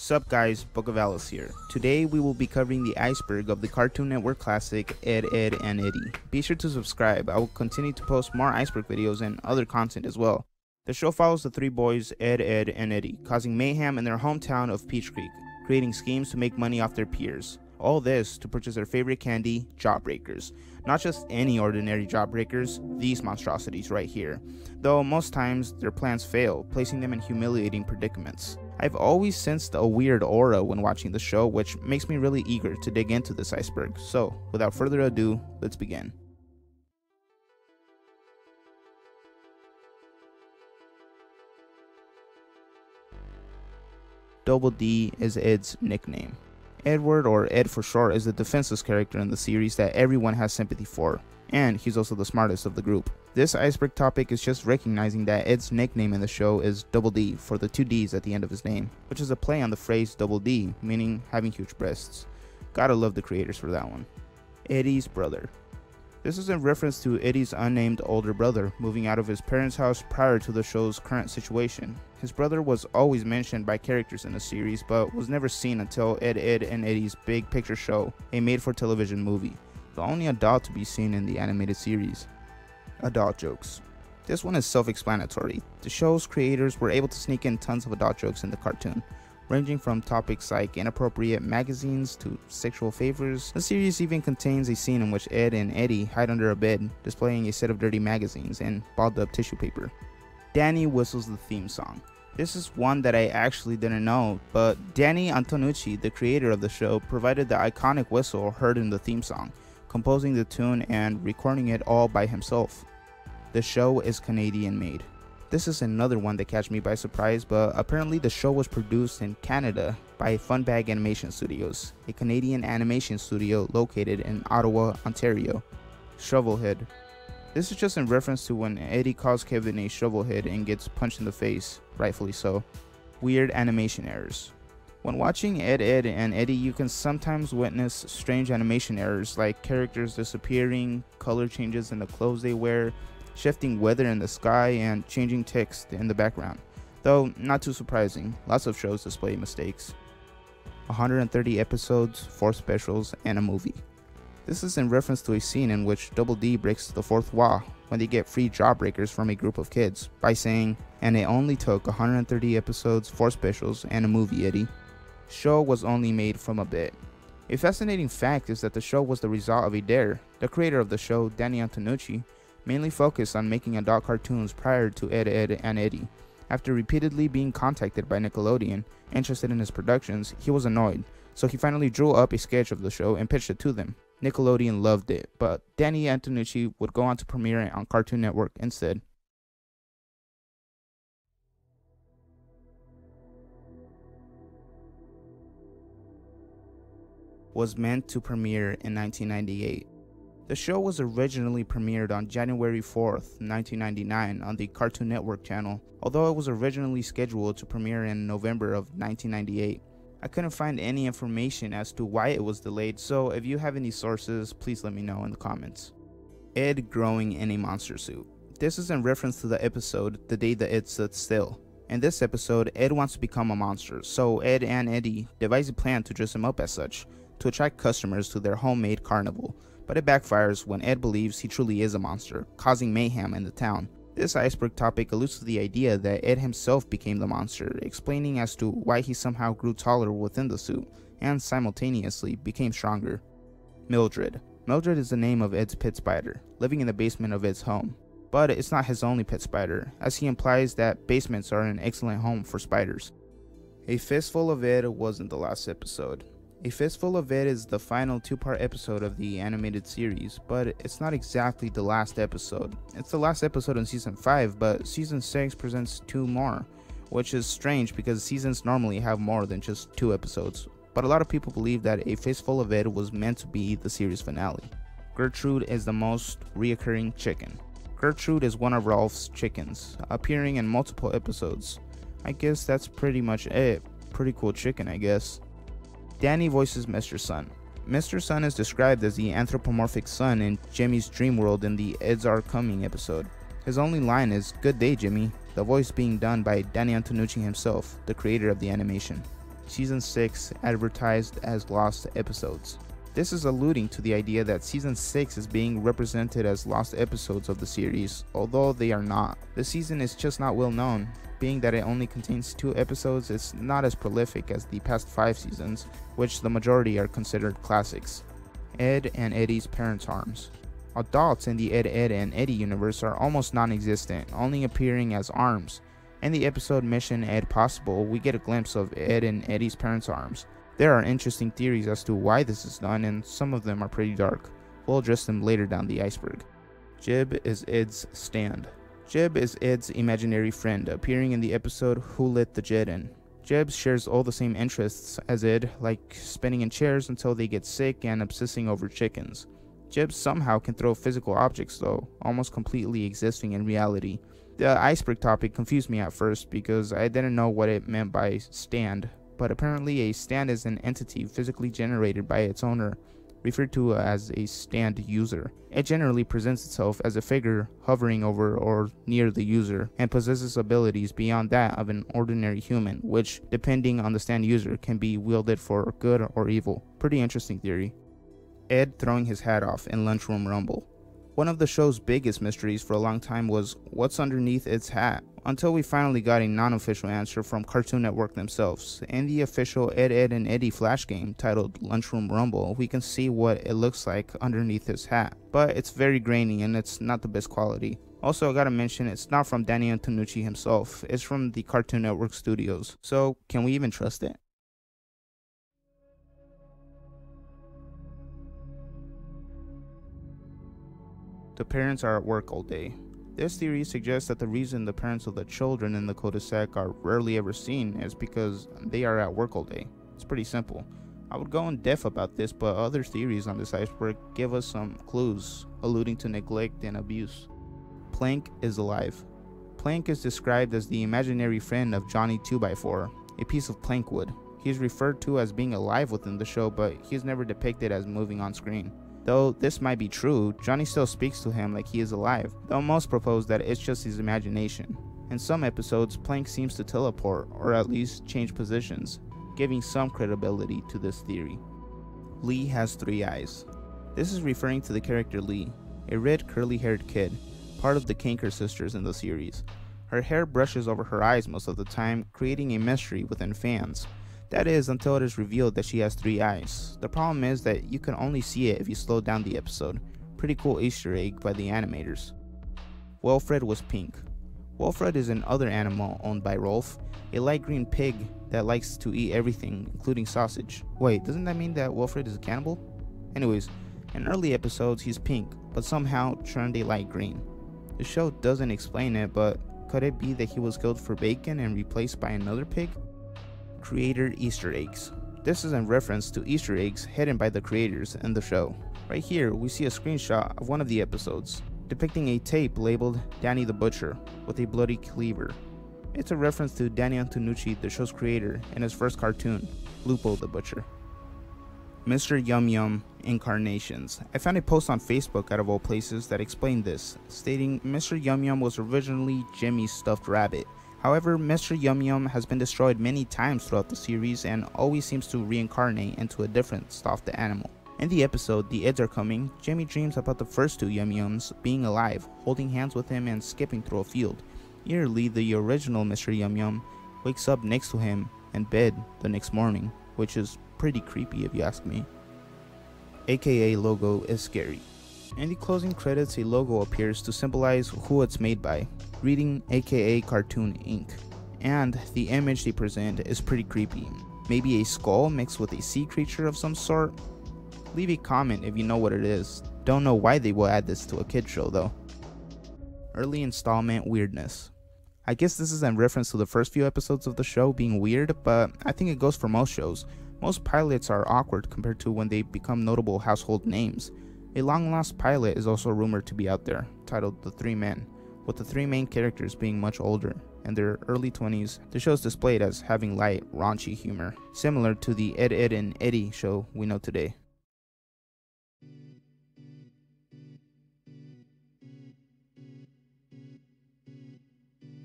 Sup guys, Book of Alice here. Today we will be covering the iceberg of the Cartoon Network classic Ed, Edd and Eddy. Be sure to subscribe, I will continue to post more iceberg videos and other content as well. The show follows the three boys Ed, Edd and Eddy, causing mayhem in their hometown of Peach Creek, creating schemes to make money off their peers. All this to purchase their favorite candy, Jawbreakers. Not just any ordinary Jawbreakers, these monstrosities right here. Though most times their plans fail, placing them in humiliating predicaments. I've always sensed a weird aura when watching the show, which makes me really eager to dig into this iceberg. So, without further ado, let's begin. Double D is Ed's nickname. Edward, or Ed for short, is the defenseless character in the series that everyone has sympathy for, and he's also the smartest of the group. This iceberg topic is just recognizing that Ed's nickname in the show is Double D for the two D's at the end of his name, which is a play on the phrase double D, meaning having huge breasts. Gotta love the creators for that one. Eddy's brother. This is in reference to Eddy's unnamed older brother moving out of his parents' house prior to the show's current situation. His brother was always mentioned by characters in the series, but was never seen until Ed, Edd and Eddy's Big Picture Show, a made-for-television movie, the only adult to be seen in the animated series. Adult jokes. This one is self-explanatory. The show's creators were able to sneak in tons of adult jokes in the cartoon, ranging from topics like inappropriate magazines to sexual favors. The series even contains a scene in which Ed and Eddy hide under a bed, displaying a set of dirty magazines and balled up tissue paper. Danny whistles the theme song. This is one that I actually didn't know, but Danny Antonucci, the creator of the show, provided the iconic whistle heard in the theme song, composing the tune and recording it all by himself. The show is Canadian made. This is another one that catch me by surprise, but apparently the show was produced in Canada by Funbag Animation Studios, a Canadian animation studio located in Ottawa, Ontario. Shovelhead. This is just in reference to when Eddy calls Kevin a shovelhead and gets punched in the face, rightfully so. Weird animation errors. When watching Ed, Edd and Eddy, you can sometimes witness strange animation errors like characters disappearing, color changes in the clothes they wear, shifting weather in the sky, and changing text in the background. Though not too surprising, lots of shows display mistakes. 130 episodes, 4 specials, and a movie. This is in reference to a scene in which Double D breaks the fourth wall when they get free Jawbreakers from a group of kids by saying, "And it only took 130 episodes, 4 specials, and a movie, Eddy." Show was only made from a bit. A fascinating fact is that the show was the result of a dare. The creator of the show, Danny Antonucci, mainly focused on making adult cartoons prior to Ed, Edd and Eddy. After repeatedly being contacted by Nickelodeon, interested in his productions, he was annoyed, so he finally drew up a sketch of the show and pitched it to them. Nickelodeon loved it, but Danny Antonucci would go on to premiere it on Cartoon Network instead. Was meant to premiere in 1998. The show was originally premiered on January 4th, 1999 on the Cartoon Network channel, although it was originally scheduled to premiere in November of 1998. I couldn't find any information as to why it was delayed, so if you have any sources, please let me know in the comments. Ed growing in a monster suit. This is in reference to the episode The Day That Ed Stood Still. In this episode, Ed wants to become a monster, so Ed and Eddy devise a plan to dress him up as such, to attract customers to their homemade carnival, but it backfires when Ed believes he truly is a monster, causing mayhem in the town. This iceberg topic alludes to the idea that Ed himself became the monster, explaining as to why he somehow grew taller within the suit, and simultaneously became stronger. Mildred. Mildred is the name of Ed's pet spider, living in the basement of Ed's home. But it's not his only pet spider, as he implies that basements are an excellent home for spiders. A Fistful of Ed wasn't the last episode. A Fistful of Ed is the final 2-part episode of the animated series, but it's not exactly the last episode. It's the last episode in Season 5, but Season 6 presents 2 more, which is strange because seasons normally have more than just 2 episodes. But a lot of people believe that A Fistful of Ed was meant to be the series finale. Gertrude is the most reoccurring chicken. Gertrude is one of Rolf's chickens, appearing in multiple episodes. I guess that's pretty much it. Pretty cool chicken, I guess. Danny voices Mr. Sun. Mr. Sun is described as the anthropomorphic sun in Jimmy's dream world in the Eds Are Coming episode. His only line is "Good day, Jimmy," the voice being done by Danny Antonucci himself, the creator of the animation. Season 6 advertised as lost episodes. This is alluding to the idea that Season 6 is being represented as lost episodes of the series, although they are not. The season is just not well known, being that it only contains 2 episodes. It's not as prolific as the past 5 seasons, which the majority are considered classics. Ed and Eddie's parents' arms. Adults in the Ed, Edd and Eddy universe are almost non-existent, only appearing as arms. In the episode Mission Ed Possible, we get a glimpse of Ed and Eddie's parents' arms. There are interesting theories as to why this is done, and some of them are pretty dark. We'll address them later down the iceberg. Jib is Ed's stand. Jib is Ed's imaginary friend, appearing in the episode Who Lit the Jedin. Jib shares all the same interests as Ed, like spinning in chairs until they get sick and obsessing over chickens. Jib somehow can throw physical objects though, almost completely existing in reality. The iceberg topic confused me at first because I didn't know what it meant by stand, but apparently a stand is an entity physically generated by its owner, referred to as a stand user. It generally presents itself as a figure hovering over or near the user, and possesses abilities beyond that of an ordinary human, which, depending on the stand user, can be wielded for good or evil. Pretty interesting theory. Ed throwing his hat off in Lunchroom Rumble. One of the show's biggest mysteries for a long time was what's underneath Ed's hat, until we finally got a non-official answer from Cartoon Network themselves. In the official Ed, Edd and Eddy Flash game titled Lunchroom Rumble, we can see what it looks like underneath his hat, but it's very grainy and it's not the best quality. Also, I gotta mention, it's not from Danny Antonucci himself, it's from the Cartoon Network studios, so can we even trust it? The parents are at work all day. This theory suggests that the reason the parents of the children in the cul-de-sac are rarely ever seen is because they are at work all day. It's pretty simple. I would go in depth about this, but other theories on this iceberg give us some clues, alluding to neglect and abuse. Plank is alive. Plank is described as the imaginary friend of Johnny 2x4, a piece of plank wood. He is referred to as being alive within the show, but he is never depicted as moving on screen. Though this might be true, Johnny still speaks to him like he is alive, though most propose that it's just his imagination. In some episodes, Plank seems to teleport, or at least change positions, giving some credibility to this theory. Lee has 3 eyes. This is referring to the character Lee, a red curly-haired kid, part of the Kanker sisters in the series. Her hair brushes over her eyes most of the time, creating a mystery within fans. That is, until it is revealed that she has 3 eyes. The problem is that you can only see it if you slow down the episode. Pretty cool Easter egg by the animators. Wilfred was pink. Wilfred is another animal owned by Rolf, a light green pig that likes to eat everything, including sausage. Wait, doesn't that mean that Wilfred is a cannibal? Anyways, in early episodes he's pink, but somehow turned a light green. The show doesn't explain it, but could it be that he was killed for bacon and replaced by another pig? Creator Easter eggs. This is in reference to Easter eggs hidden by the creators in the show. Right here, we see a screenshot of one of the episodes, depicting a tape labeled Danny the Butcher, with a bloody cleaver. It's a reference to Danny Antonucci, the show's creator, in his first cartoon, Lupo the Butcher. Mr. Yum Yum Incarnations. I found a post on Facebook out of all places that explained this, stating Mr. Yum Yum was originally Jimmy's stuffed rabbit. However, Mr. Yum Yum has been destroyed many times throughout the series and always seems to reincarnate into a different stuffed animal. In the episode The Eds Are Coming, Jimmy dreams about the first 2 Yum Yums being alive, holding hands with him and skipping through a field. Eerily, the original Mr. Yum Yum wakes up next to him in bed the next morning, which is pretty creepy if you ask me. AKA logo is scary. In the closing credits, a logo appears to symbolize who it's made by, reading AKA Cartoon Inc. And the image they present is pretty creepy. Maybe a skull mixed with a sea creature of some sort? Leave a comment if you know what it is. Don't know why they will add this to a kid show though. Early installment weirdness. I guess this is in reference to the first few episodes of the show being weird, but I think it goes for most shows. Most pilots are awkward compared to when they become notable household names. A long-lost pilot is also rumored to be out there, titled The 3 Men, with the 3 main characters being much older, in their early 20s. The show is displayed as having light, raunchy humor, similar to the Ed, Edd and Eddy show we know today.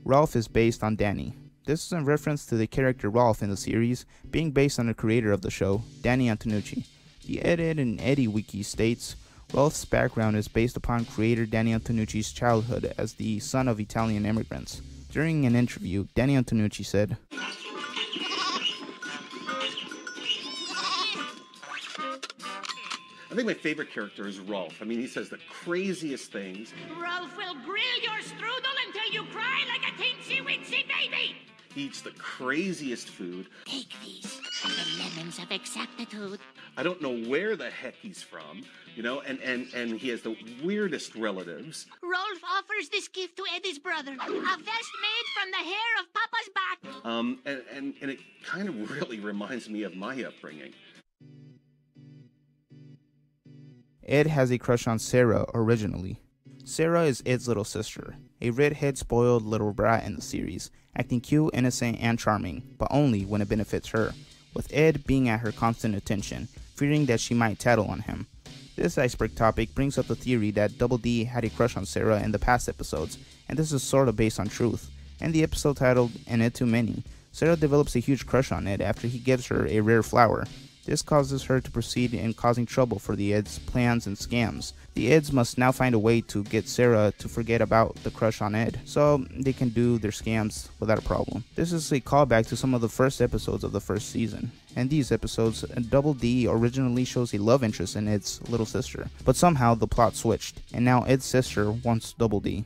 Ralph is based on Danny. This is in reference to the character Rolf in the series, being based on the creator of the show, Danny Antonucci. The Ed, Edd and Eddy wiki states, Rolf's background is based upon creator Danny Antonucci's childhood as the son of Italian immigrants. During an interview, Danny Antonucci said, I think my favorite character is Rolf. I mean, he says the craziest things. Rolf will grill your strudel until you cry like a teensy-weensy baby. He eats the craziest food. Take these, the lemons of exactitude. I don't know where the heck he's from, you know, and he has the weirdest relatives. Rolf offers this gift to Eddie's brother, a vest made from the hair of Papa's back. And it kind of really reminds me of my upbringing. Ed has a crush on Sarah originally. Sarah is Ed's little sister, a redhead spoiled little brat in the series, acting cute, innocent, and charming, but only when it benefits her, with Ed being at her constant attention, fearing that she might tattle on him. This iceberg topic brings up the theory that Double D had a crush on Sarah in the past episodes, and this is sorta based on truth. In the episode titled "An Ed Too Many," Sarah develops a huge crush on Ed after he gives her a rare flower. This causes her to proceed in causing trouble for the Eds' plans and scams. The Eds must now find a way to get Sarah to forget about the crush on Ed, so they can do their scams without a problem. This is a callback to some of the first episodes of the first season. In these episodes, Double D originally shows a love interest in Ed's little sister, but somehow the plot switched, and now Ed's sister wants Double D.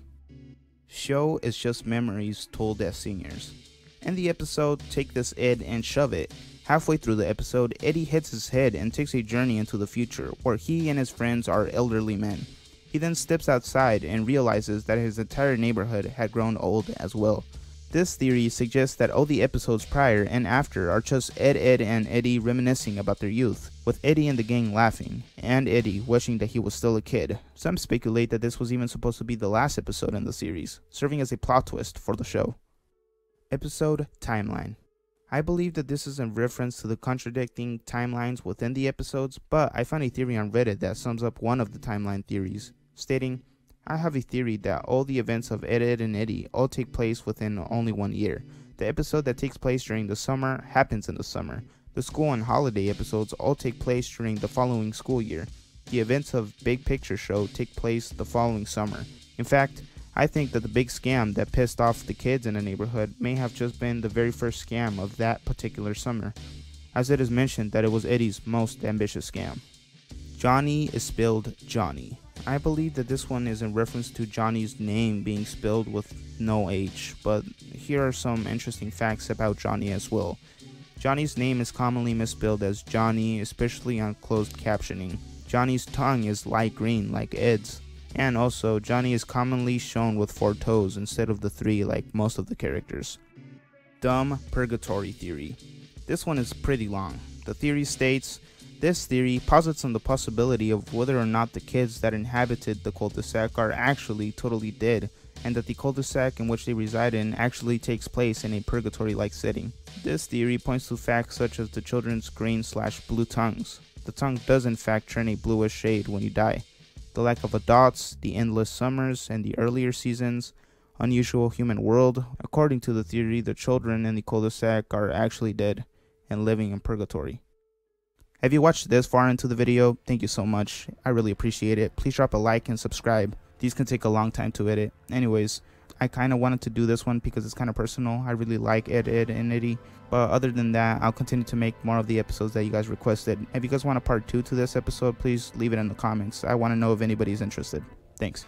Show is just memories told as seniors. In the episode Take This Ed and Shove It, halfway through the episode, Eddie hits his head and takes a journey into the future, where he and his friends are elderly men. He then steps outside and realizes that his entire neighborhood had grown old as well. This theory suggests that all the episodes prior and after are just Ed, and Eddie reminiscing about their youth, with Eddie and the gang laughing, and Eddie wishing that he was still a kid. Some speculate that this was even supposed to be the last episode in the series, serving as a plot twist for the show. Episode Timeline. I believe that this is in reference to the contradicting timelines within the episodes, but I found a theory on Reddit that sums up one of the timeline theories, stating, I have a theory that all the events of Ed, and Eddie all take place within only 1 year. The episode that takes place during the summer happens in the summer. The school and holiday episodes all take place during the following school year. The events of Big Picture Show take place the following summer. In fact, I think that the big scam that pissed off the kids in the neighborhood may have just been the very first scam of that particular summer, as it is mentioned that it was Eddie's most ambitious scam. Johnny is spelled Johnny. I believe that this one is in reference to Johnny's name being spelled with no H, but here are some interesting facts about Johnny as well. Johnny's name is commonly misspelled as Johnny, especially on closed captioning. Johnny's tongue is light green like Ed's. And also, Johnny is commonly shown with 4 toes instead of the 3 like most of the characters. Dumb Purgatory Theory. This one is pretty long. The theory states, this theory posits on the possibility of whether or not the kids that inhabited the cul-de-sac are actually totally dead, and that the cul-de-sac in which they reside in actually takes place in a purgatory-like setting. This theory points to facts such as the children's green/blue tongues. The tongue does in fact turn a bluish shade when you die. The lack of adults, the endless summers and the earlier seasons, unusual human world. According to the theory, the children in the cul-de-sac are actually dead and living in purgatory. Have you watched this far into the video? Thank you so much. I really appreciate it. Please drop a like and subscribe. These can take a long time to edit. Anyways, I kind of wanted to do this one because it's kind of personal. I really like Ed, and Eddie. But other than that, I'll continue to make more of the episodes that you guys requested. If you guys want a part 2 to this episode, please leave it in the comments. I want to know if anybody's interested. Thanks.